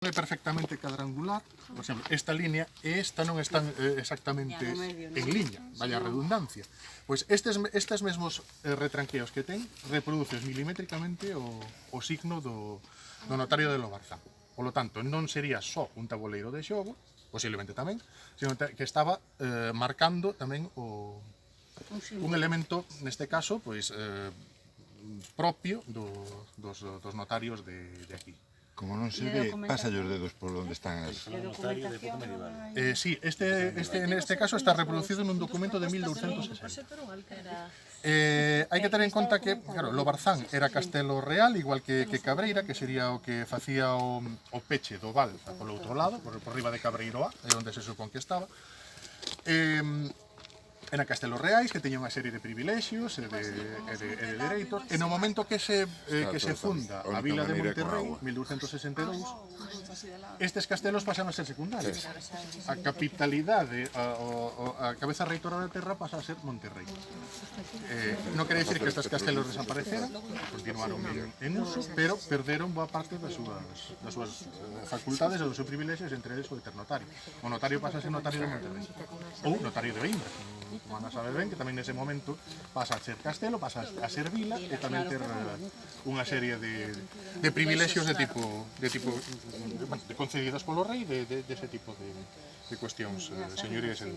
É perfectamente cadrangular, por exemplo, esta línea e esta non están exactamente en liña, vaya a redundancia. Pois estes mesmos retranqueos que ten reproduces milimétricamente o signo do notario de Lobarzán. Por lo tanto, non sería só un tabuleiro de xogo, posiblemente tamén, sino que estaba marcando tamén un elemento, neste caso, pois propio dos notarios de aquí. Como non se ve, pasa os dedos por onde están as... Sí, neste caso está reproducido nun documento de 1260. Hai que ter en conta que, claro, Lobarzán era Castelo Real, igual que Cabreira, que sería o que facía o peche do val polo outro lado, por riba de Cabreiroa, é onde se supón que estaba. Eran castelos reais que teñan unha serie de privilexios e de dereitos, e no momento que se funda a vila de Monterrey, 1262, estes castelos pasan a ser secundarios. A capitalidade, a cabeza reitora da terra pasa a ser Monterrey. Non quere dicir que estes castelos desapareceran, continuaron en uso, pero perderon boa parte das súas facultades e dos seus privilexios, entre eles o de ter notario. O notario pasa a ser notario de Monterrey, ou notario de Oimbra, como Ana sabe ben, que tamén nese momento pasa a ser castelo, pasa a ser vila e tamén ter unha serie de privilexios de concedidos polo rei dese tipo de cuestións señorías e